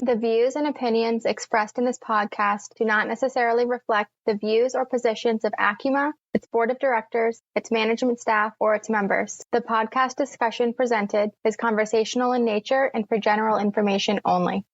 The views and opinions expressed in this podcast do not necessarily reflect the views or positions of ACUMA, its board of directors, its management staff, or its members. The podcast discussion presented is conversational in nature and for general information only.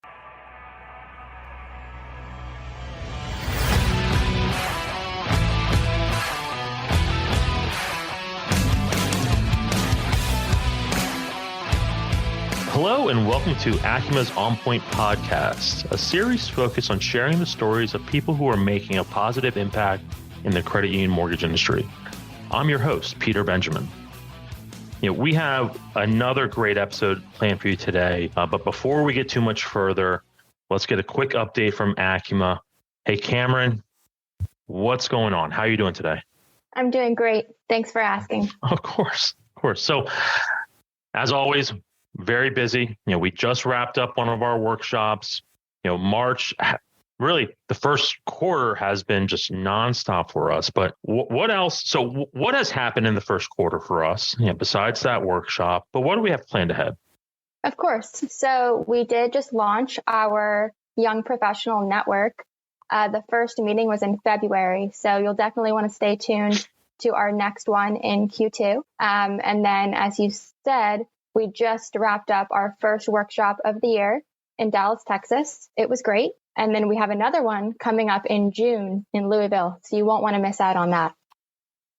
Hello and welcome to ACUMA's On Point podcast, a series focused on sharing the stories of people who are making a positive impact in the credit union mortgage industry. I'm your host, Peter Benjamin. We have another great episode planned for you today, but before we get too much further, let's get a quick update from ACUMA. Hey, Cameron, what's going on? How are you doing today? I'm doing great. Thanks for asking. Of course. So, as always, very busy. We just wrapped up one of our workshops. March, really the first quarter has been just nonstop for us. But what else? So what has happened in the first quarter for us, besides that workshop? But what do we have planned ahead? Of course. So we did just launch our Young Professional Network. The first meeting was in February. So you'll definitely want to stay tuned to our next one in Q2. And then, as you said, we just wrapped up our first workshop of the year in Dallas, Texas. It was great. And then we have another one coming up in June in Louisville. So you won't want to miss out on that.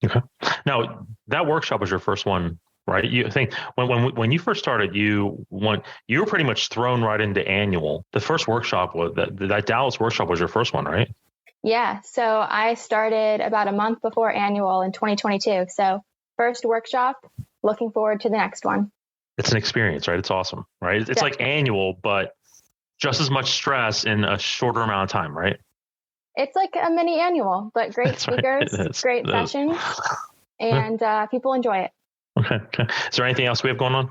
Okay. Now, that workshop was your first one, right? You think when you first started, you were pretty much thrown right into annual. The first workshop was that Dallas workshop was your first one, right? Yeah. So I started about a month before annual in 2022. So first workshop, looking forward to the next one. It's an experience, right? It's awesome, right? It's like annual, but just as much stress in a shorter amount of time, right? It's like a mini annual, but great speakers, great sessions, and people enjoy it. Okay. Is there anything else we have going on?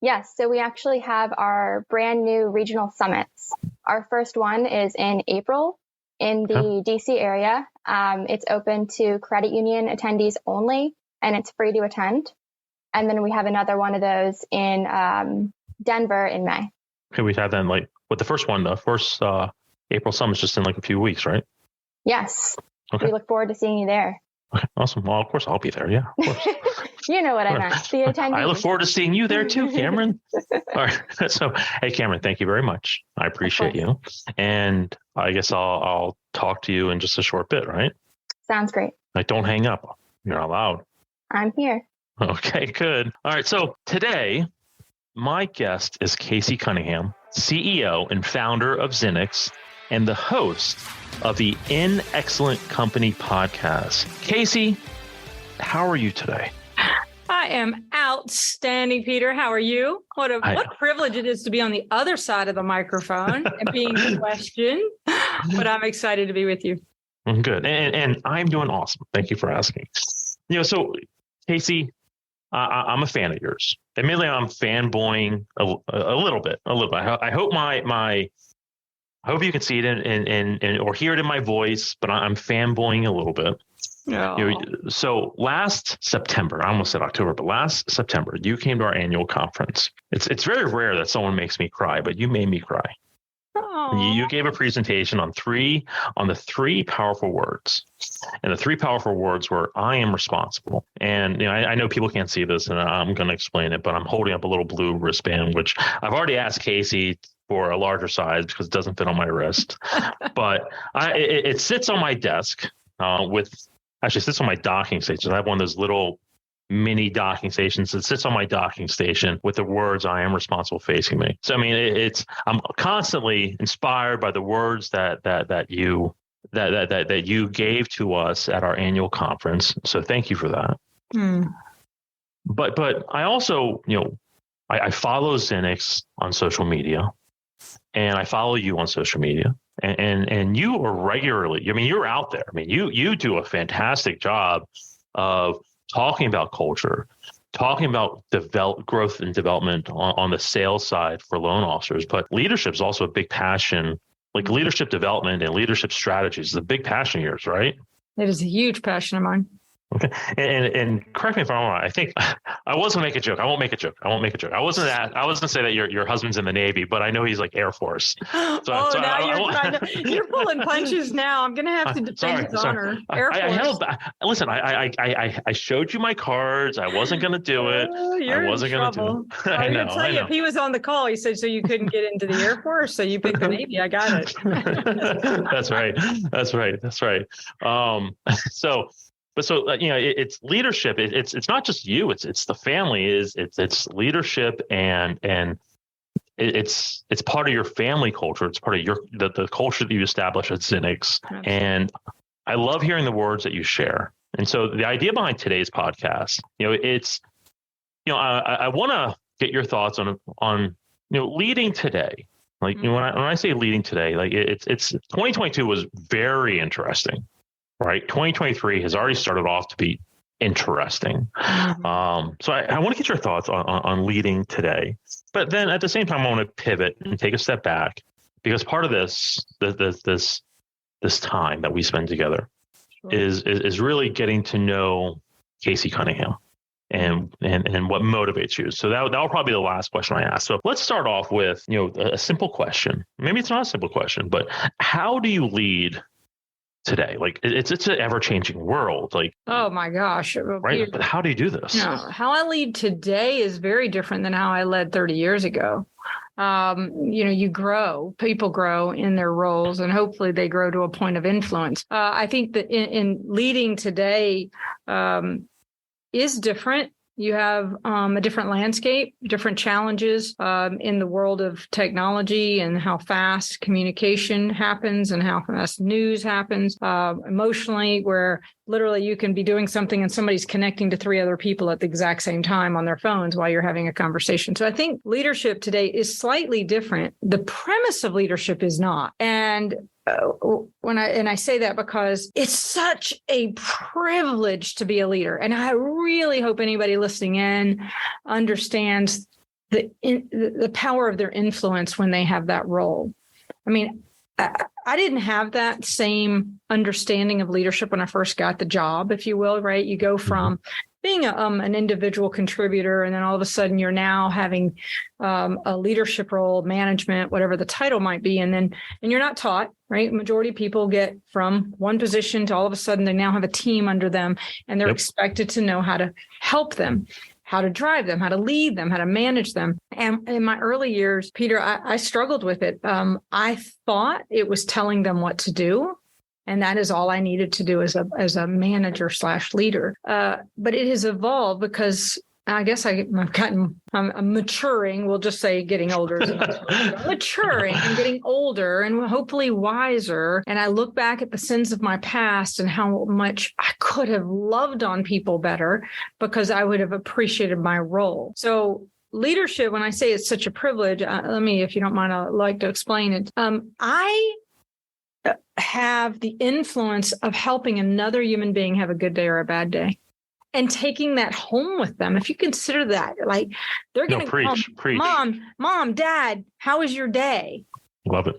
Yes. So we actually have our brand new regional summits. Our first one is in April in the DC area. It's open to credit union attendees only, and it's free to attend. And then we have another one of those in Denver in May. Okay, we have then with the first one, the first April summit's just in a few weeks, right? Yes. Okay. We look forward to seeing you there. Okay, awesome. Well, of course I'll be there. Yeah, of course. You know what I meant. The attendees. I look forward to seeing you there too, Cameron. All right. So, hey, Cameron, thank you very much. I appreciate you. And I guess I'll talk to you in just a short bit, right? Sounds great. Don't hang up. You're not loud. I'm here. Okay, good. All right. So today, my guest is Casey Cunningham, CEO and founder of XINNIX and the host of the In Excellent Company podcast. Casey, how are you today? I am outstanding, Peter. How are you? What privilege it is to be on the other side of the microphone and being questioned. But I'm excited to be with you. Good. And I'm doing awesome. Thank you for asking. So Casey, I'm a fan of yours. Admittedly, I'm fanboying a little bit. I hope I hope you can see it in or hear it in my voice, but I'm fanboying a little bit. So last September, I almost said October, but last September, you came to our annual conference. It's very rare that someone makes me cry, but you made me cry. You gave a presentation on the three powerful words. And the three powerful words were, I am responsible. And I know people can't see this and I'm going to explain it, but I'm holding up a little blue wristband, which I've already asked Casey for a larger size because it doesn't fit on my wrist. But it sits on my desk sits on my docking station. I have one of those little mini docking stations. It sits on my docking station with the words "I am responsible" facing me. So I'm constantly inspired by the words that you gave to us at our annual conference. So thank you for that. But I also I follow XINNIX on social media, and I follow you on social media, and you are regularly. You're out there. You do a fantastic job of talking about culture, talking about growth and development on the sales side for loan officers, but leadership is also a big passion. Like leadership development and leadership strategies is a big passion of yours, right? It is a huge passion of mine. Okay. And correct me if I'm wrong. I think I was going to make a joke. I won't make a joke. I won't make a joke. I was going to say that your husband's in the Navy, but I know he's like Air Force. You're pulling punches now. I'm going to have to defend his honor. Air Force. Listen, I showed you my cards. I wasn't going to do it. You're I wasn't going to do it. I was going to tell you, if he was on the call, he said, so you couldn't get into the Air Force, so you picked the Navy. I got it. That's right. It's leadership. It's not just you. It's the family. It's leadership and it's part of your family culture. It's part of the culture that you establish at XINNIX. And I love hearing the words that you share. And so the idea behind today's podcast, I want to get your thoughts on leading today. Like when I say leading today, like it's 2022 was very interesting. Right. 2023 has already started off to be interesting. So I want to get your thoughts on leading today. But then at the same time, I want to pivot and take a step back, because part of this time that we spend together is really getting to know Casey Cunningham and what motivates you. So that'll probably be the last question I ask. So let's start off with, a simple question. Maybe it's not a simple question, but how do you lead today? Like it's an ever-changing world. Like, oh my gosh, right? But how do you do this? How I lead today is very different than how I led 30 years ago. You grow, people grow in their roles, and hopefully they grow to a point of influence. I think that in leading today is different. You have a different landscape, different challenges in the world of technology and how fast communication happens and how fast news happens emotionally, where literally you can be doing something and somebody's connecting to 3 other people at the exact same time on their phones while you're having a conversation. So I think leadership today is slightly different. The premise of leadership is not. And I say that because it's such a privilege to be a leader. And I really hope anybody listening in understands the power of their influence when they have that role. I mean, I didn't have that same understanding of leadership when I first got the job, if you will, right? You go from being an individual contributor, and then all of a sudden you're now having a leadership role, management, whatever the title might be. And you're not taught, right? Majority of people get from one position to all of a sudden they now have a team under them, and they're expected to know how to help them, how to drive them, how to lead them, how to manage them. And in my early years, Peter, I struggled with it. I thought it was telling them what to do, and that is all I needed to do as a manager / leader. But it has evolved because I guess I'm maturing. We'll just say getting older. Maturing and getting older and hopefully wiser. And I look back at the sins of my past and how much I could have loved on people better because I would have appreciated my role. So leadership, when I say it's such a privilege, let me, if you don't mind, I'd like to explain it. I have the influence of helping another human being have a good day or a bad day, and taking that home with them. If you consider that, like they're going to preach. Mom, Dad, how was your day? Love it.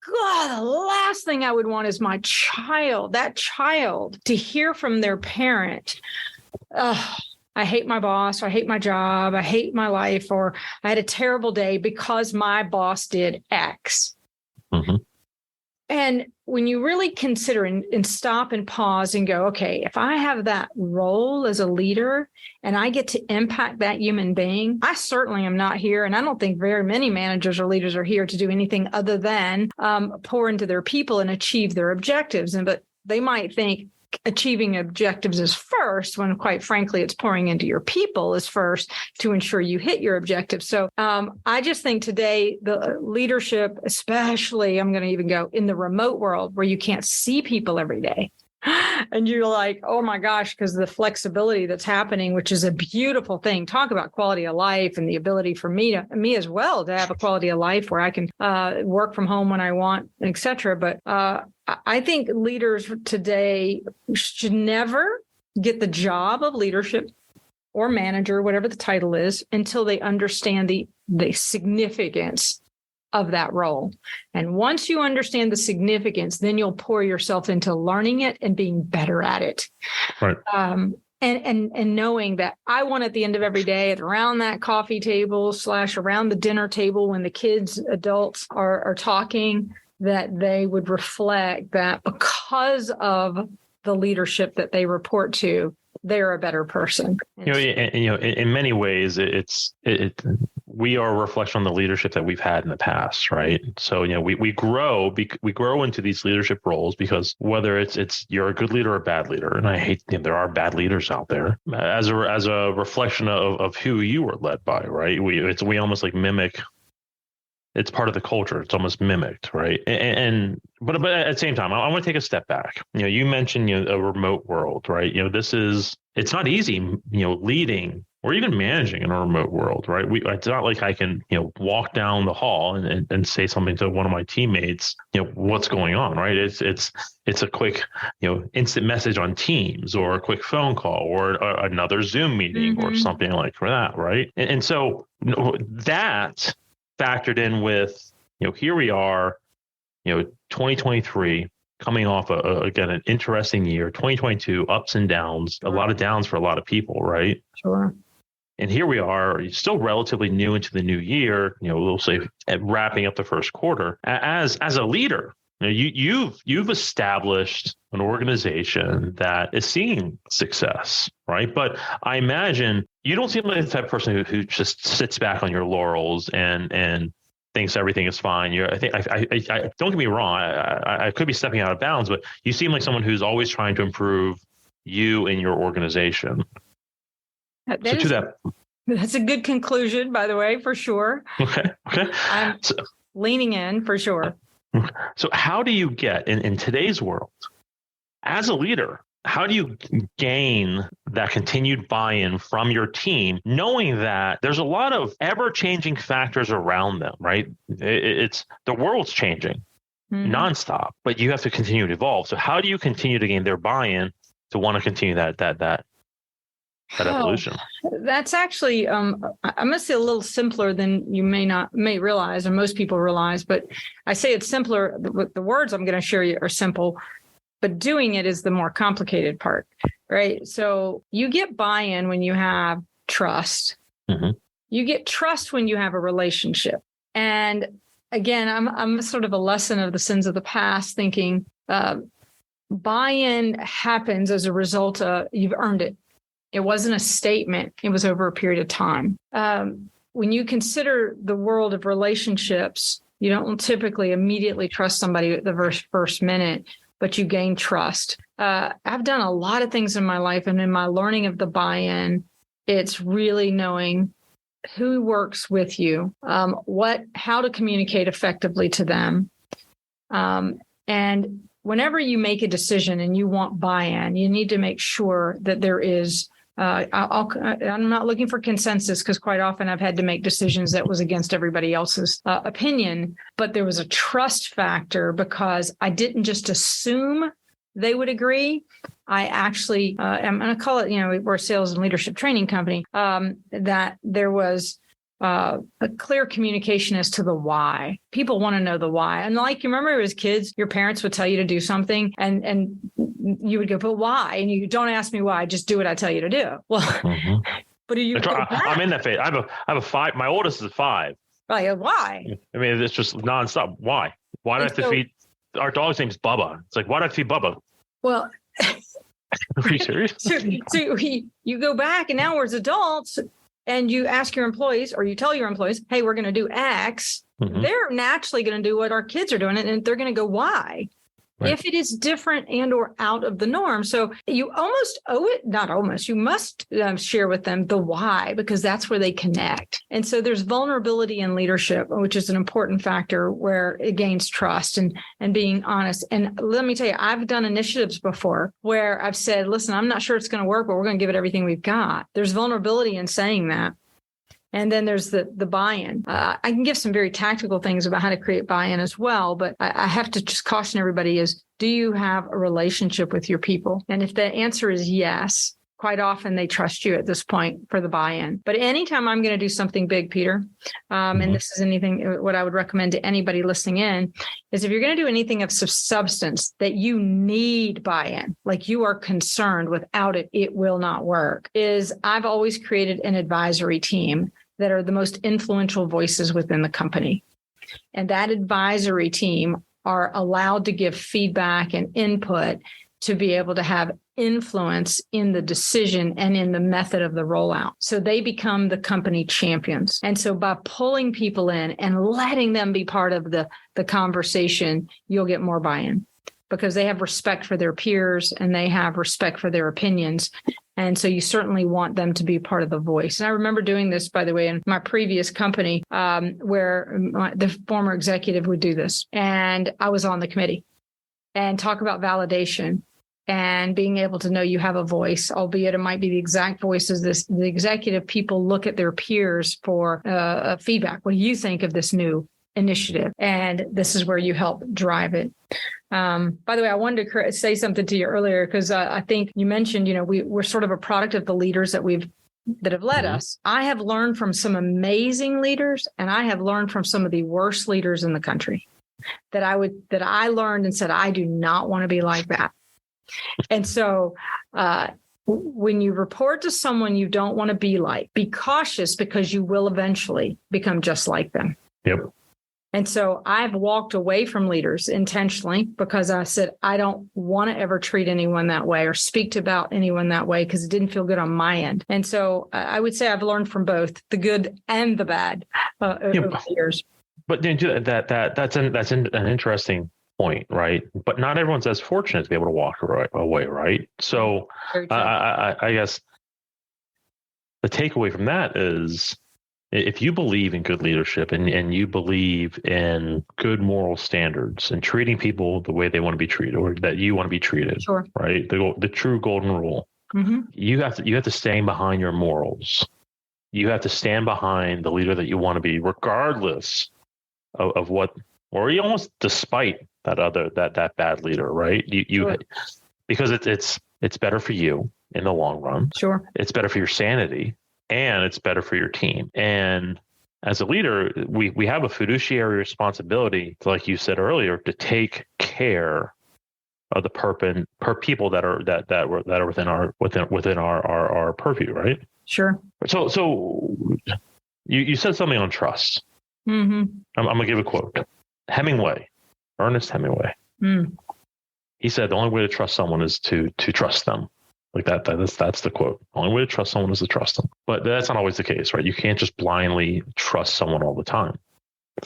God, the last thing I would want is that child to hear from their parent, I hate my boss, or I hate my job, I hate my life, or I had a terrible day because my boss did X. Mm-hmm. And when you really consider and stop and pause and go, okay, if I have that role as a leader and I get to impact that human being, I certainly am not here. And I don't think very many managers or leaders are here to do anything other than pour into their people and achieve their objectives. But they might think achieving objectives is first, when quite frankly, it's pouring into your people is first to ensure you hit your objectives. So I just think today, the leadership, especially, I'm going to even go in the remote world where you can't see people every day. And you're like, oh my gosh, because of the flexibility that's happening, which is a beautiful thing. Talk about quality of life and the ability for me as well to have a quality of life where I can work from home when I want, et cetera. But I think leaders today should never get the job of leadership or manager, whatever the title is, until they understand the significance of that role. And once you understand the significance, then you'll pour yourself into learning it and being better at it. Right. And knowing that I want at the end of every day at around that coffee table / around the dinner table when the kids, adults are talking, that they would reflect that because of the leadership that they report to, they're a better person. In many ways, we are a reflection on the leadership that we've had in the past, right? So, we grow into these leadership roles because whether it's you're a good leader or a bad leader, and I hate there are bad leaders out there, as a reflection of who you were led by, right? We almost like mimic. It's part of the culture. It's almost mimicked, right? But at the same time, I want to take a step back. You mentioned a remote world, right? It's not easy, leading or even managing in a remote world, right? It's not like I can, walk down the hall and say something to one of my teammates, what's going on, right? It's a quick, instant message on Teams or a quick phone call or another Zoom meeting or something like that, right? And so that factored in with, here we are, 2023 coming off again, an interesting year, 2022, ups and downs, a lot of downs for a lot of people, right? Sure. And here we are, still relatively new into the new year, we'll say wrapping up the first quarter. As a leader, you've established an organization that is seeing success, right? But I imagine you don't seem like the type of person who just sits back on your laurels and thinks everything is fine. I don't get me wrong. I could be stepping out of bounds, but you seem like someone who's always trying to improve you and your organization. That's a good conclusion, by the way, for sure. Okay. I'm leaning in for sure. So how do you get in today's world as a leader? How do you gain that continued buy-in from your team, knowing that there's a lot of ever-changing factors around them, right? It's the world's changing nonstop, but you have to continue to evolve. So how do you continue to gain their buy-in to want to continue that evolution? That's actually, I'm going to say a little simpler than you may realize, or most people realize, but I say it's simpler. The words I'm going to share you are simple, but doing it is the more complicated part, right? So you get buy-in when you have trust. Mm-hmm. You get trust when you have a relationship. And again, I'm sort of a lesson of the sins of the past, thinking buy-in happens as a result of you've earned it. It wasn't a statement. It was over a period of time. When you consider the world of relationships, you don't typically immediately trust somebody at the first minute, but you gain trust. I've done a lot of things in my life, and in my learning of the buy-in, it's really knowing who works with you, how to communicate effectively to them. And whenever you make a decision and you want buy-in, you need to make sure that there is I'm not looking for consensus, because quite often I've had to make decisions that was against everybody else's opinion, but there was a trust factor because I didn't just assume they would agree. I actually, I'm going to call it, we're a sales and leadership training company, that there was a clear communication as to the why. People want to know the why. And like, you remember as kids, your parents would tell you to do something and you would go, but why? And you don't ask me why, just do what I tell you to do. Well, but I'm in that phase. I have a 5. My oldest is 5. Right. Why? I mean, it's just nonstop. Why? Why do I have to feed? Our dog's name's Bubba. It's like, why do I feed Bubba? Well, are you serious? So you go back, and now we're as adults, and you ask your employees, or you tell your employees, hey, we're going to do X. Mm-hmm. They're naturally going to do what our kids are doing, and they're going to go, why? Right. If it is different and or out of the norm. So you almost owe it, not almost, you must share with them the why, because that's where they connect. And so there's vulnerability in leadership, which is an important factor where it gains trust and being honest. And let me tell you, I've done initiatives before where I've said, listen, I'm not sure it's going to work, but we're going to give it everything we've got. There's vulnerability in saying that. And then there's the buy-in. I can give some very tactical things about how to create buy-in as well, but I have to just caution everybody is, do you have a relationship with your people? And if the answer is yes, quite often they trust you at this point for the buy-in. But anytime I'm going to do something big, Peter, and this is anything, what I would recommend to anybody listening in, is if you're going to do anything of substance that you need buy-in, like you are concerned without it, it will not work, is I've always created an advisory team that are the most influential voices within the company. And that advisory team are allowed to give feedback and input to be able to have influence in the decision and in the method of the rollout. So they become the company champions. And so by pulling people in and letting them be part of the conversation, you'll get more buy-in because they have respect for their peers and they have respect for their opinions. And so you certainly want them to be part of the voice. And I remember doing this, by the way, in my previous company, where the former executive would do this. And I was on the committee and talk about validation and being able to know you have a voice, albeit it might be the exact voice as the executive. People look at their peers for feedback. What do you think of this new initiative? And this is where you help drive it. By the way, I wanted to say something to you earlier, because I think you mentioned, we're sort of a product of the leaders that have led us. I have learned from some amazing leaders, and I have learned from some of the worst leaders in the country that I learned and said, I do not want to be like that. And so when you report to someone you don't want to be like, be cautious, because you will eventually become just like them. Yep. And so I've walked away from leaders intentionally because I said, I don't want to ever treat anyone that way or speak about anyone that way because it didn't feel good on my end. And so I would say I've learned from both the good and the bad over the years. But then that's an interesting point, right? But not everyone's as fortunate to be able to walk away, right? So I guess the takeaway from that is, if you believe in good leadership and you believe in good moral standards and treating people the way they want to be treated or that you want to be treated, sure, right? The true golden rule. You have to stand behind your morals. You have to stand behind the leader that you want to be, regardless of what, or almost despite that bad leader, right? Sure. Because it's better for you in the long run. Sure. It's better for your sanity. And it's better for your team. And as a leader, we have a fiduciary responsibility, like you said earlier, to take care of the people that are within our purview, right? Sure. So you said something on trust. I'm gonna give a quote. Ernest Hemingway. He said the only way to trust someone is to trust them. Like that's the quote. The only way to trust someone is to trust them. But that's not always the case, right? You can't just blindly trust someone all the time.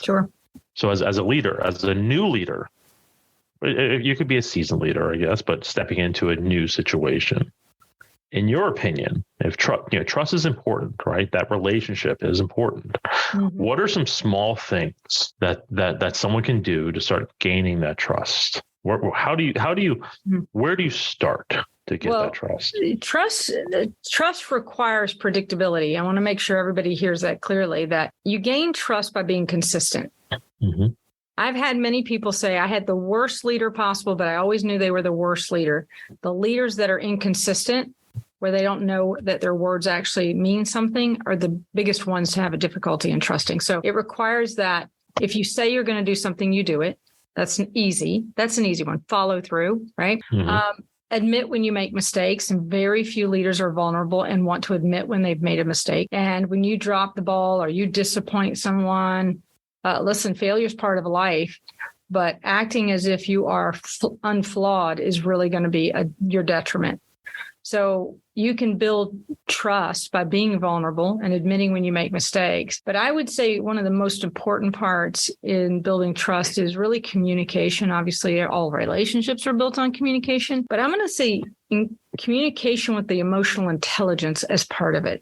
Sure. So as a leader, as a new leader, you could be a seasoned leader, I guess, but stepping into a new situation. In your opinion, if trust is important, right? That relationship is important. What are some small things that someone can do to start gaining that trust? Where do you start to get that trust? Trust requires predictability. I want to make sure everybody hears that clearly, that you gain trust by being consistent. I've had many people say I had the worst leader possible, but I always knew they were the worst leader. The leaders that are inconsistent, where they don't know that their words actually mean something, are the biggest ones to have a difficulty in trusting. So it requires that if you say you're going to do something, you do it. That's an easy one. Follow through, right? Admit when you make mistakes, and very few leaders are vulnerable and want to admit when they've made a mistake. And when you drop the ball or you disappoint someone, listen, failure is part of life, but acting as if you are unflawed is really going to be your detriment. So you can build trust by being vulnerable and admitting when you make mistakes. But I would say one of the most important parts in building trust is really communication. Obviously, all relationships are built on communication, but I'm going to say in communication with the emotional intelligence as part of it.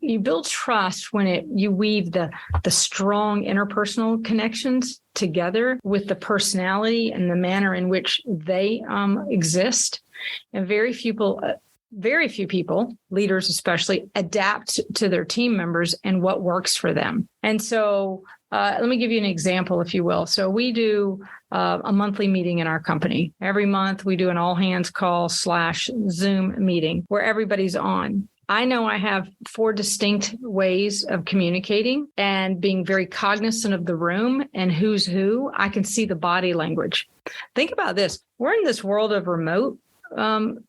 You build trust when you weave the strong interpersonal connections together with the personality and the manner in which they exist. And very few people, leaders especially, adapt to their team members and what works for them. And so let me give you an example, if you will. So we do a monthly meeting in our company. Every month we do an all hands call / Zoom meeting where everybody's on. I know I have 4 distinct ways of communicating and being very cognizant of the room and who's who. I can see the body language. Think about this. We're in this world of remote.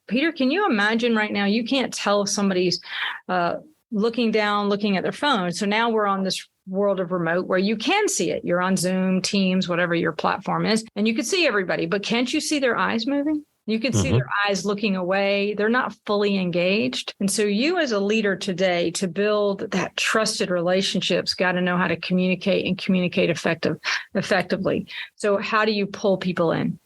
Peter, can you imagine right now? You can't tell if somebody's looking down, looking at their phone. So now we're on this world of remote where you can see it. You're on Zoom, Teams, whatever your platform is, and you can see everybody. But can't you see their eyes moving? You can see their eyes looking away. They're not fully engaged. And so you as a leader today, to build that trusted relationships, got to know how to communicate and communicate effectively. So how do you pull people in?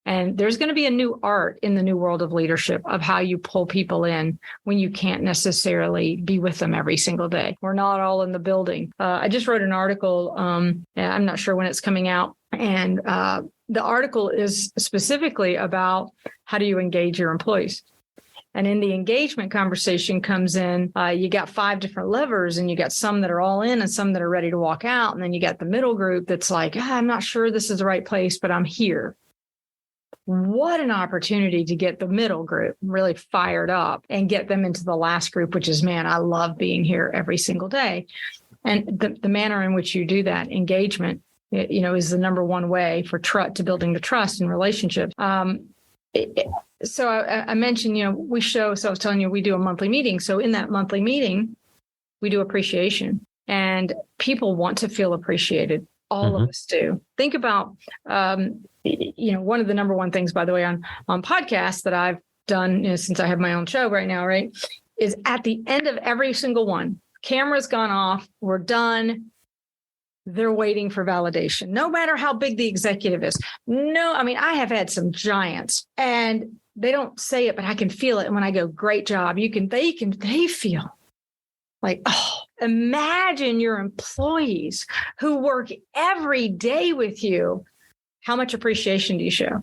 And there's going to be a new art in the new world of leadership of how you pull people in when you can't necessarily be with them every single day. We're not all in the building. I just wrote an article. I'm not sure when it's coming out. And the article is specifically about how do you engage your employees. And in the engagement conversation comes in, you got 5 different levers, and you got some that are all in and some that are ready to walk out. And then you got the middle group that's like, I'm not sure this is the right place, but I'm here. What an opportunity to get the middle group really fired up and get them into the last group, which is, man, I love being here every single day. And the manner in which you do that engagement, is the number one way for to building the trust in relationships. So I mentioned, so I was telling you, we do a monthly meeting. So in that monthly meeting, we do appreciation, and people want to feel appreciated. All of us do. Think about, one of the number one things, by the way, on podcasts that I've done since I have my own show right now, right, is at the end of every single one, camera's gone off, we're done. They're waiting for validation, no matter how big the executive is. I have had some giants, and they don't say it, but I can feel it. And when I go, great job, they feel like, oh, imagine your employees who work every day with you. How much appreciation do you show?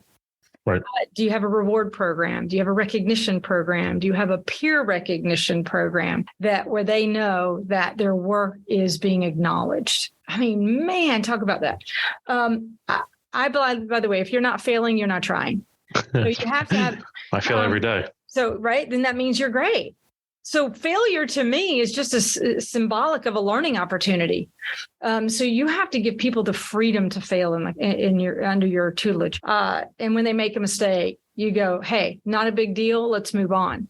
Right. Do you have a reward program? Do you have a recognition program? Do you have a peer recognition program where they know that their work is being acknowledged? I mean, man, talk about that. I believe, by the way, if you're not failing, you're not trying. So you have to have. I fail every day. So, right, then that means you're great. So failure to me is just a symbolic of a learning opportunity. So you have to give people the freedom to fail under your tutelage. And when they make a mistake, you go, hey, not a big deal. Let's move on.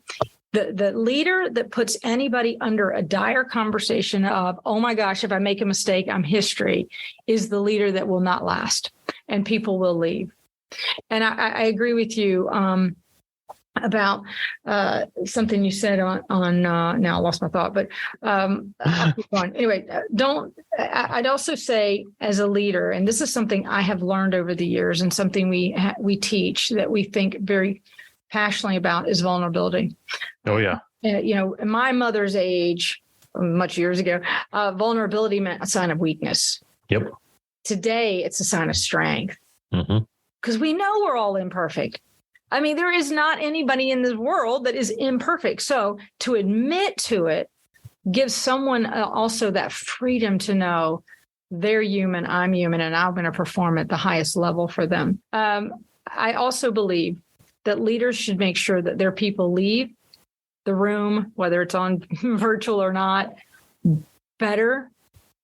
The leader that puts anybody under a dire conversation of, oh my gosh, if I make a mistake, I'm history, is the leader that will not last, and people will leave. And I agree with you. About something you said on now I lost my thought, but I'll keep going. Anyway, I'd also say as a leader, and this is something I have learned over the years and something we teach that we think very passionately about, is vulnerability. Oh, yeah. In my mother's age, much years ago, vulnerability meant a sign of weakness. Yep. Today, it's a sign of strength, because we know we're all imperfect. I mean, there is not anybody in this world that is imperfect. So to admit to it gives someone also that freedom to know they're human, I'm human, and I'm going to perform at the highest level for them. I also believe that leaders should make sure that their people leave the room, whether it's on virtual or not, better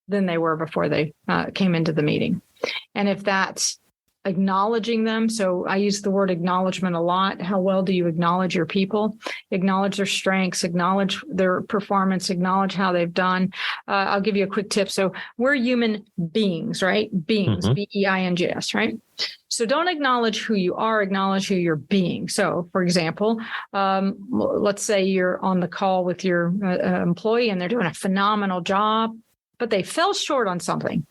than they were before they came into the meeting. And if that's acknowledging them. So I use the word acknowledgement a lot. How well do you acknowledge your people? Acknowledge their strengths, acknowledge their performance, acknowledge how they've done. I'll give you a quick tip. So we're human beings, right? Beings, B-E-I-N-G-S, right? So don't acknowledge who you are, acknowledge who you're being. So for example, let's say you're on the call with your employee and they're doing a phenomenal job, but they fell short on something.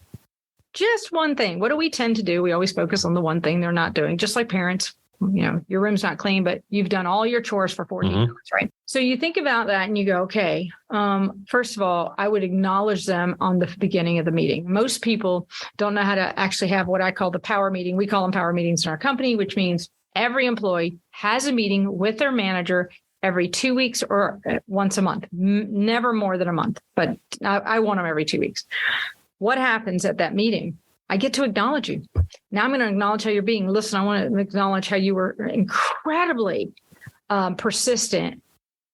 Just one thing. What do we tend to do? We always focus on the one thing they're not doing, just like parents. Your room's not clean, but you've done all your chores for 14 hours, right? So you think about that and you go, okay, first of all, I would acknowledge them on the beginning of the meeting. Most people don't know how to actually have what I call the power meeting. We call them power meetings in our company, which means every employee has a meeting with their manager every 2 weeks or once a month, never more than a month, but I want them every 2 weeks. What happens at that meeting? I get to acknowledge you. Now I'm going to acknowledge how you're being. Listen, I want to acknowledge how you were incredibly persistent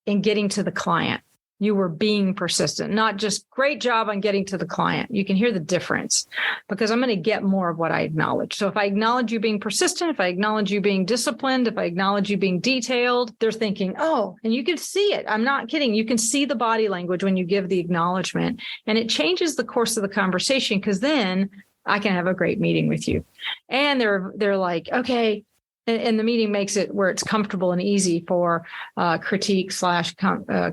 in getting to the client. You were being persistent, not just great job on getting to the client. You can hear the difference because I'm going to get more of what I acknowledge. So if I acknowledge you being persistent, if I acknowledge you being disciplined, if I acknowledge you being detailed, they're thinking, oh, and you can see it. I'm not kidding. You can see the body language when you give the acknowledgement, and it changes the course of the conversation because then I can have a great meeting with you. And they're like, okay. And the meeting makes it where it's comfortable and easy for critique /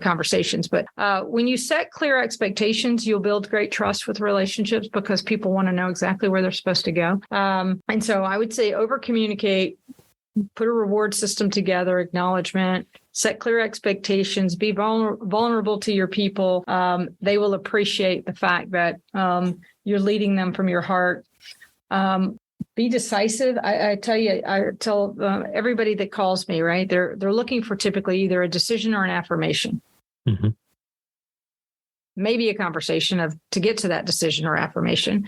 conversations. But when you set clear expectations, you'll build great trust with relationships because people want to know exactly where they're supposed to go. And so I would say over communicate, put a reward system together, acknowledgement, set clear expectations, be vulnerable to your people. They will appreciate the fact that you're leading them from your heart. Be decisive. I tell everybody that calls me, right? They're looking for typically either a decision or an affirmation. Mm-hmm. Maybe a conversation to get to that decision or affirmation.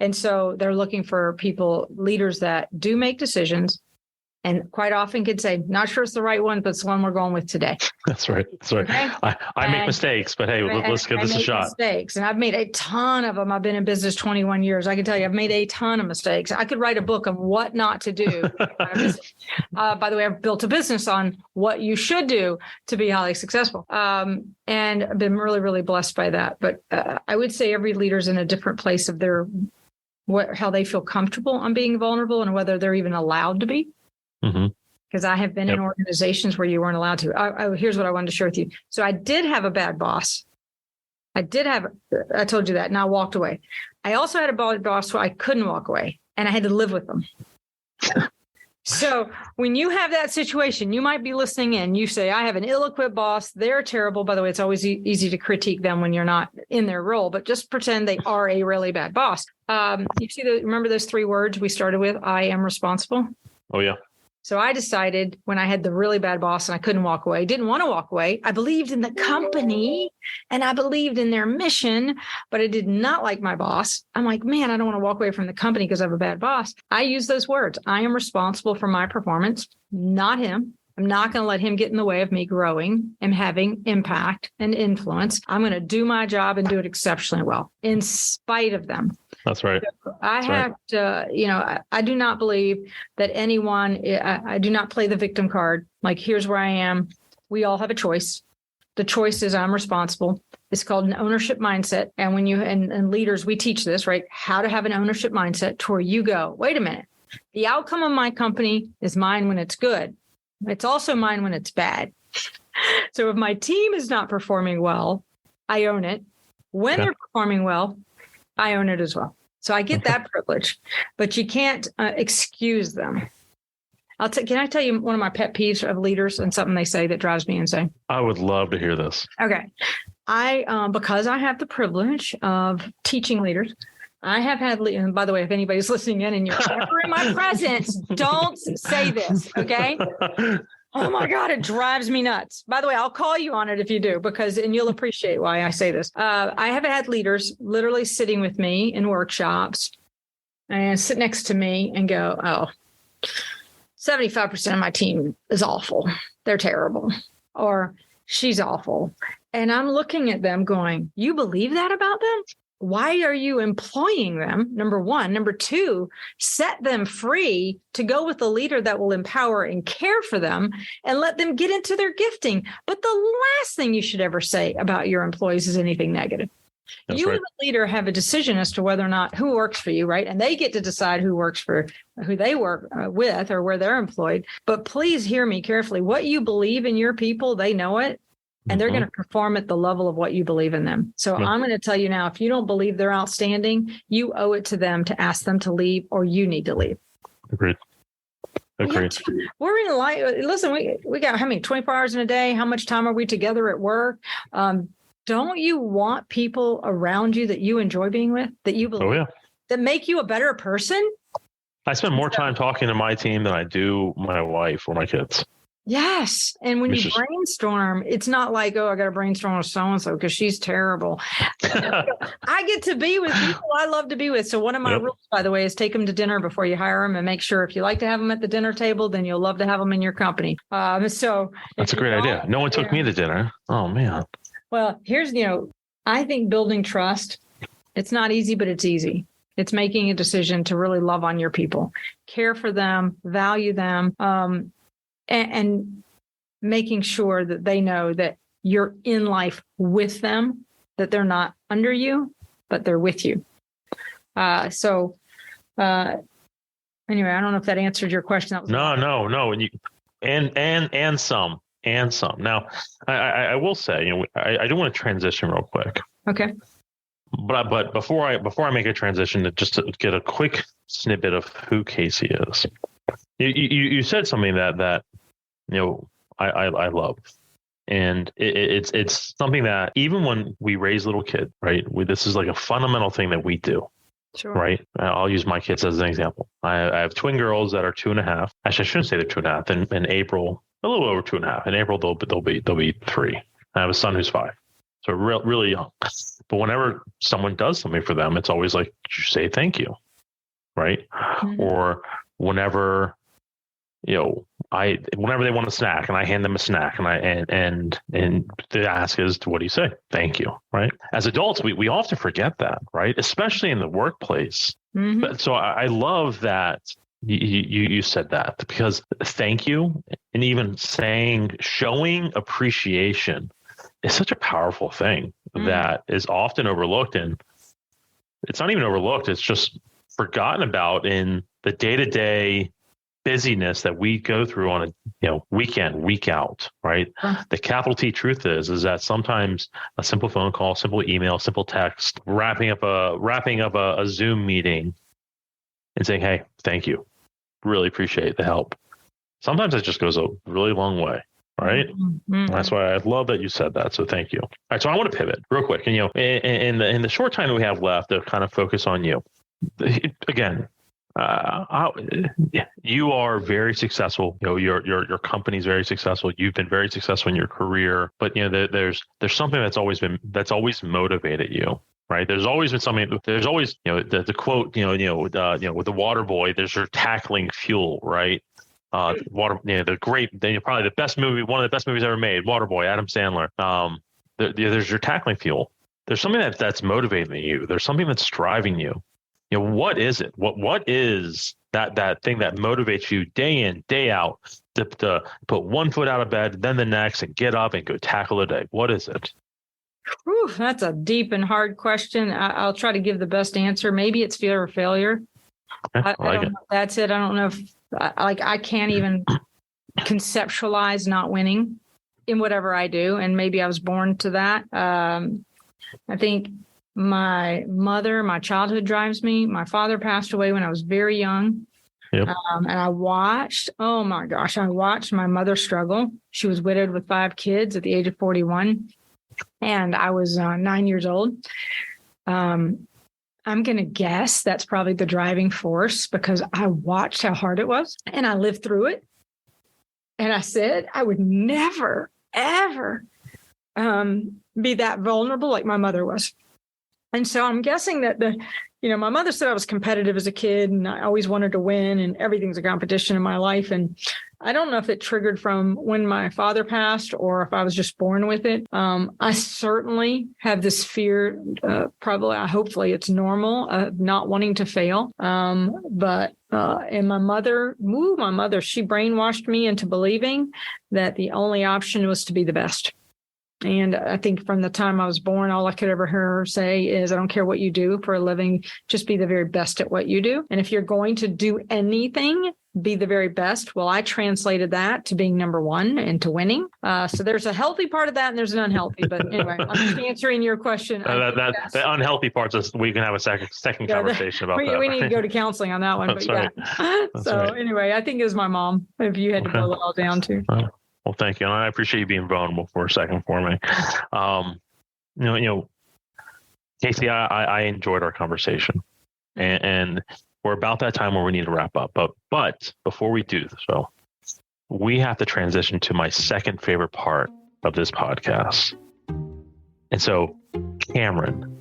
And so they're looking for leaders that do make decisions and quite often can say, not sure it's the right one, but it's the one we're going with today. That's right. Okay? I make mistakes, but hey, let's give this a shot. Mistakes. And I've made a ton of them. I've been in business 21 years. I can tell you, I've made a ton of mistakes. I could write a book on what not to do. By the way, I've built a business on what you should do to be highly successful. And I've been really, really blessed by that. But I would say every leader's in a different place of how they feel comfortable on being vulnerable and whether they're even allowed to be. Because I have been in organizations where you weren't allowed to. Here's what I wanted to share with you. So I did have a bad boss. I told you that, and I walked away. I also had a bad boss where I couldn't walk away, and I had to live with them. So when you have that situation, you might be listening in. You say, I have an ill-equipped boss. They're terrible. By the way, it's always easy to critique them when you're not in their role, but just pretend they are a really bad boss. Remember those 3 words we started with? I am responsible. Oh, yeah. So I decided when I had the really bad boss and I couldn't walk away, didn't want to walk away. I believed in the company and I believed in their mission, but I did not like my boss. I'm like, man, I don't want to walk away from the company because I have a bad boss. I use those words. I am responsible for my performance, not him. I'm not going to let him get in the way of me growing and having impact and influence. I'm going to do my job and do it exceptionally well in spite of them. That's right. So I do not believe that I do not play the victim card. Like, here's where I am. We all have a choice. The choice is I'm responsible. It's called an ownership mindset. And when and leaders, we teach this, right? How to have an ownership mindset to where you go, wait a minute. The outcome of my company is mine when it's good. It's also mine when it's bad. So if my team is not performing well, I own it. When they're performing well, I own it as well. So I get that privilege, but you can't excuse them. Can I tell you one of my pet peeves of leaders and something they say that drives me insane? I would love to hear this. Okay. Because I have the privilege of teaching leaders, I have had, and by the way, if anybody's listening in and you're ever in my presence, don't say this, okay? Oh my God, it drives me nuts. By the way, I'll call you on it if you do, and you'll appreciate why I say this. I have had leaders literally sitting with me in workshops and sit next to me and go, 75% of my team is awful. They're terrible. Or she's awful. And I'm looking at them going, you believe that about them? Why are you employing them? Number one. Number two, set them free to go with a leader that will empower and care for them and let them get into their gifting. But the last thing you should ever say about your employees is anything negative. That's you right. As a leader have a decision as to whether or not who works for you, right? And they get to decide who they work with or where they're employed. But please hear me carefully. What you believe in your people, they know it. And they're going to perform at the level of what you believe in them. So I'm going to tell you now, if you don't believe they're outstanding, you owe it to them to ask them to leave, or you need to leave. Agreed. We're in life. Listen, we got how many, 24 hours in a day? How much time are we together at work? Don't you want people around you that you enjoy being with, that you believe, that make you a better person? I spend more time talking to my team than I do my wife or my kids. Yes. And when you brainstorm, it's not like, oh, I got to brainstorm with so-and-so because she's terrible. I get to be with people I love to be with. So one of my rules, by the way, is take them to dinner before you hire them and make sure if you like to have them at the dinner table, then you'll love to have them in your company. So that's a great idea. No one took me to dinner. Oh, man. Well, here's, I think building trust, it's not easy, but it's easy. It's making a decision to really love on your people, care for them, value them, and making sure that they know that you're in life with them, that they're not under you, but they're with you. Anyway, I don't know if that answered your question. That was no. And some. Now, I will say, I do want to transition real quick. Okay. But before I make a transition, just to get a quick snippet of who Casey is, you said something that I love, and it's something that even when we raise little kids, right? This is like a fundamental thing that we do. Sure. Right. I'll use my kids as an example. I have twin girls that are 2.5. Actually, I shouldn't say they're 2.5. In April, a little over 2.5. In April, they'll be 3. I have a son who's 5. So really young. But whenever someone does something for them, it's always like, did you say thank you? Right. Mm-hmm. Or whenever, whenever they want a snack and I hand them a snack and the ask is, what do you say? Thank you. Right. As adults, we often forget that, right? Especially in the workplace. Mm-hmm. But so I love that you said that, because thank you, and even showing appreciation is such a powerful thing that is often overlooked. And it's not even overlooked. It's just forgotten about in the day-to-day busyness that we go through on a week in, week out, right? The capital T truth is that sometimes a simple phone call, simple email, simple text, wrapping up a Zoom meeting and saying, hey, thank you. Really appreciate the help. Sometimes it just goes a really long way. Right. Mm-hmm. That's why I love that you said that. So thank you. All right. So I want to pivot real quick. And, in the short time that we have left to kind of focus on you again, you are very successful. Your company's very successful. You've been very successful in your career, but there's something that's always motivated you. Right. There's always been something. There's always, the quote, with the water boy, there's your tackling fuel. Right. Probably the best movie, one of the best movies ever made, Waterboy, Adam Sandler. There's your tackling fuel. There's something that's motivating you. There's something that's driving you. What is it? What is that thing that motivates you day in, day out to put one foot out of bed, then the next, and get up and go tackle the day? What is it? Whew, that's a deep and hard question. I'll try to give the best answer. Maybe it's fear of failure. I don't know if that's it. I don't know if I can't even conceptualize not winning in whatever I do. And maybe I was born to that. I think my childhood drives me. My father passed away when I was very young. Yep. And I watched my mother struggle. She was widowed with 5 kids at the age of 41. And I was 9 years old. I'm going to guess that's probably the driving force, because I watched how hard it was and I lived through it. And I said, I would never, ever be that vulnerable like my mother was. And so I'm guessing that my mother said I was competitive as a kid and I always wanted to win and everything's a competition in my life. And I don't know if it triggered from when my father passed or if I was just born with it. I certainly have this fear, hopefully it's normal, not wanting to fail. And my mother, she brainwashed me into believing that the only option was to be the best. And I think from the time I was born, all I could ever hear her say is, I don't care what you do for a living, just be the very best at what you do. And if you're going to do anything, be the very best. Well, I translated that to being number one and to winning. So there's a healthy part of that and there's an unhealthy. But anyway, I'm just answering your question. The unhealthy parts is we can have a second conversation about that. We need to go to counseling on that one. That's right. Anyway, I think it was my mom, if you had to boil it all down to. Well, thank you. And I appreciate you being vulnerable for a second for me. Casey, I enjoyed our conversation, and we're about that time where we need to wrap up. But before we do so, we have to transition to my second favorite part of this podcast. And so, Cameron,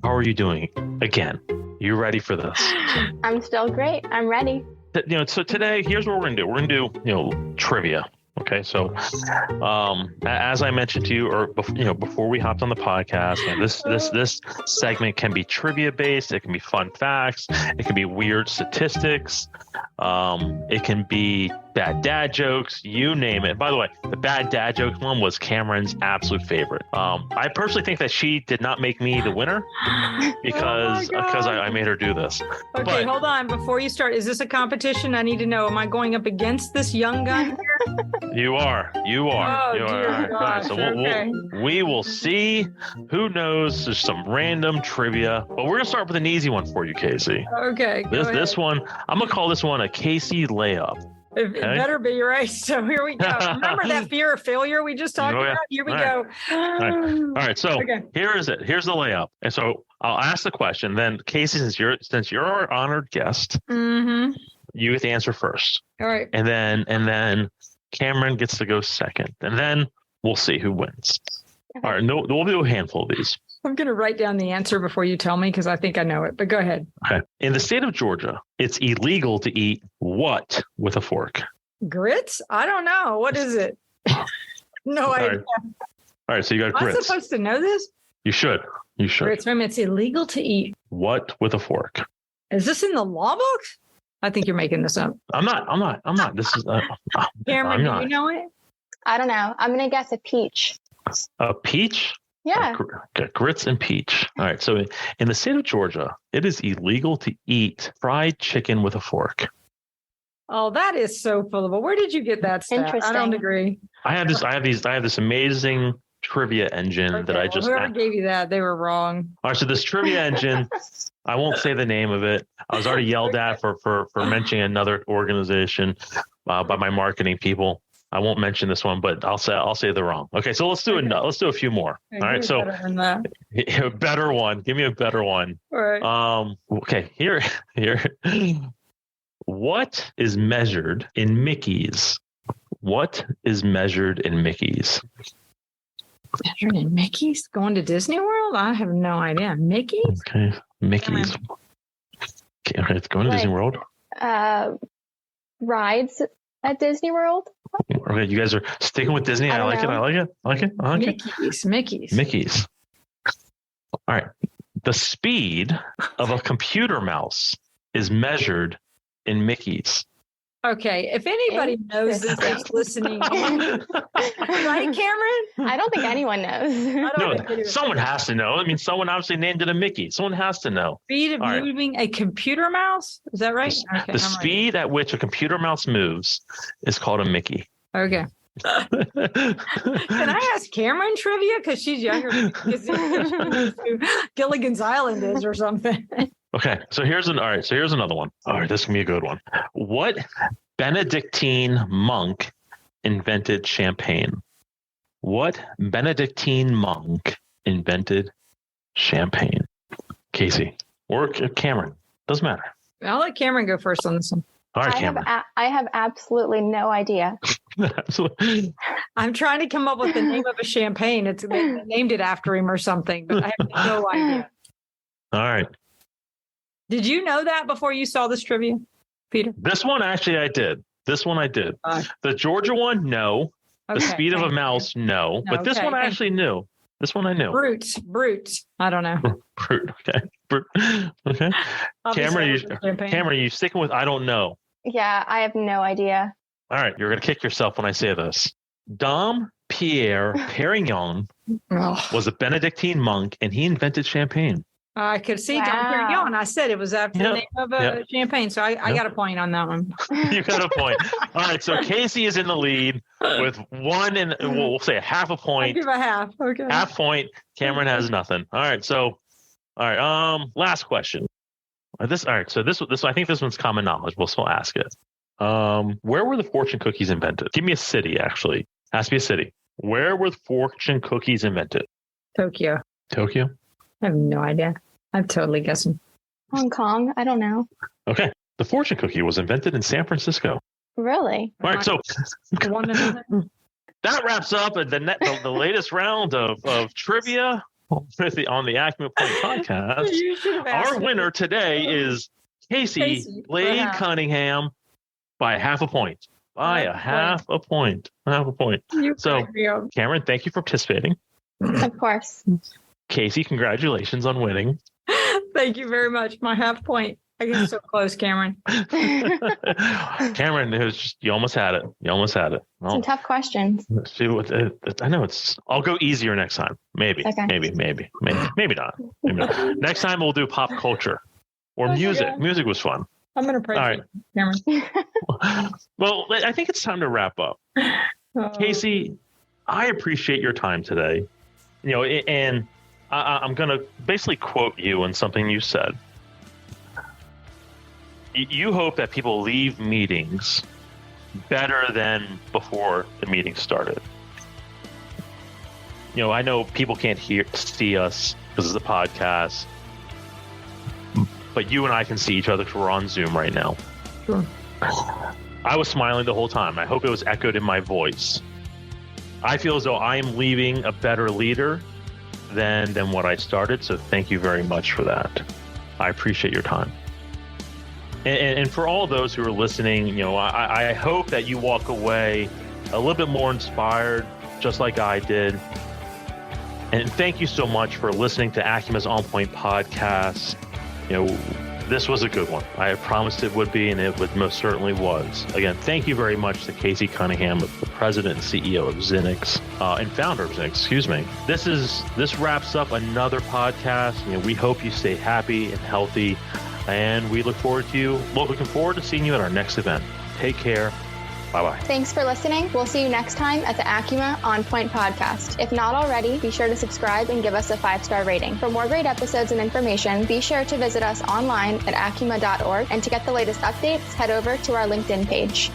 how are you doing? Again, you ready for this? I'm still great. I'm ready. So today, here's what we're gonna do. We're gonna do, trivia. Okay, so as I mentioned to you, or before we hopped on the podcast, this segment can be trivia based. It can be fun facts. It can be weird statistics. It can be bad dad jokes. You name it. By the way, the bad dad joke one was Cameron's absolute favorite. I personally think that she did not make me the winner because I made her do this. Okay, hold on. Before you start, is this a competition? I need to know. Am I going up against this young guy here? You are. Oh, You are. dear gosh, So okay. we will see. Who knows? There's some random trivia, but we're gonna start with an easy one for you, Casey. Okay. This one, I'm gonna call this one a Casey layup. It better be right. So here we go. Remember that fear of failure we just talked about? Here we go. All right. So Okay. Here is it. Here's the layup. And so I'll ask the question. Then Casey, since you're our honored guest, Mm-hmm. you get to answer first, All right. and then Cameron gets to go second, and then we'll see who wins. Okay. All right. No, we'll do a handful of these. I'm going to write down the answer before you tell me because I think I know it, but go ahead. Okay. In the state of Georgia, it's illegal to eat what with a fork? Grits? I don't know. What is it? No All idea. right. All right. So you got Am I grits. supposed to know this? You should. Grits. It's illegal to eat. What with a fork? Is this in the law books? I think you're making this up. I'm not. This is. Cameron, I'm do not. Oh, you know it? I don't know. I'm going to guess a peach. A peach? Yeah. Grits and peach. All right. So in the state of Georgia, it is illegal to eat fried chicken with a fork. Oh, that is so full of it. Where did you get that stat? I don't Interesting. agree. I have this amazing trivia engine that I just. Whoever gave you that, they were wrong. All right. So this trivia engine, I won't say the name of it. I was already yelled at for mentioning another organization by my marketing people. I won't mention this one, but I'll say the wrong. Okay, so let's do a few more. All right, so a better one. Give me a better one. All right. Okay, here. What is measured in Mickeys? What is measured in Mickeys? Measured in Mickey's? Going to Disney World? I have no idea. Mickey's? Okay, Mickeys. Okay, it's going to Disney World. Rides at Disney World. Okay, you guys are sticking with Disney. I like it. Mickey's. All right. The speed of a computer mouse is measured in Mickey's. Okay, if anybody knows this is listening, right, Cameron? I don't think anyone knows. Someone has to know. I mean, someone obviously named it a Mickey. Someone has to know. Speed of moving a computer mouse? Is that right? The speed at which a computer mouse moves is called a Mickey. Okay. Can I ask Cameron trivia? Because she's younger than Gilligan's Island is or something. Okay, so here's another one. All right, this can be a good one. What Benedictine monk invented champagne? What Benedictine monk invented champagne? Casey or Cameron? Doesn't matter. I'll let Cameron go first on this one. All right, Cameron. I have absolutely no idea. Absolutely. I'm trying to come up with the name of a champagne. They named it after him or something, but I have no idea. All right. Did you know that before you saw this trivia, Peter? This one, actually, I did. The Georgia one, no. The speed of a mouse, no. But this one I actually knew. This one I knew. Brutes. I don't know. Brute. Okay. Cameron, are you sticking with I don't know? Yeah, I have no idea. All right. You're going to kick yourself when I say this. Dom Pierre Perignon was a Benedictine monk, and he invented champagne. I could see Dom Perignon. I said it was after the name of a champagne. So I got a point on that one. You got a point. All right. So Casey is in the lead with one, and we'll say half a point. I'll give a half. Okay. Half point. Cameron has nothing. All right. So, last question. So this I think this one's common knowledge. We'll still ask it. Where were the fortune cookies invented? Give me a city, actually. Has to be a city. Where were fortune cookies invented? Tokyo. I have no idea. I'm totally guessing. Hong Kong. I don't know. Okay. The fortune cookie was invented in San Francisco. Really? All right, so One another. that wraps up the latest round of trivia on the ACUMA Point podcast. You should have asked Our me. winner today is Casey Cunningham by half a point. By a half a point. So, Cameron, thank you for participating. Of course. Casey, congratulations on winning. Thank you very much. My half point. I get so close, Cameron. Cameron, you almost had it. Well, Some tough questions. I know I'll go easier next time. Maybe. Okay. Maybe not. Next time we'll do pop culture or music. God. Music was fun. I'm going to pray for you, Cameron. Well, I think it's time to wrap up. Casey, I appreciate your time today. And I'm going to basically quote you on something you said. You hope that people leave meetings better than before the meeting started. I know people can't see us because of the podcast, but you and I can see each other because we're on Zoom right now. Sure. I was smiling the whole time. I hope it was echoed in my voice. I feel as though I am leaving a better leader than what I started. So thank you very much for that. I appreciate your time. And for all those who are listening, I hope that you walk away a little bit more inspired, just like I did. And thank you so much for listening to ACUMA's On Point podcast. This was a good one. I promised it would be, and it most certainly was. Again, thank you very much to Casey Cunningham, the president and CEO of XINNIX, and founder of XINNIX, excuse me. This wraps up another podcast. We hope you stay happy and healthy, and we looking forward to seeing you at our next event. Take care. Bye-bye. Thanks for listening. We'll see you next time at the ACUMA On Point podcast. If not already, be sure to subscribe and give us a 5-star rating. For more great episodes and information, be sure to visit us online at acuma.org. And to get the latest updates, head over to our LinkedIn page.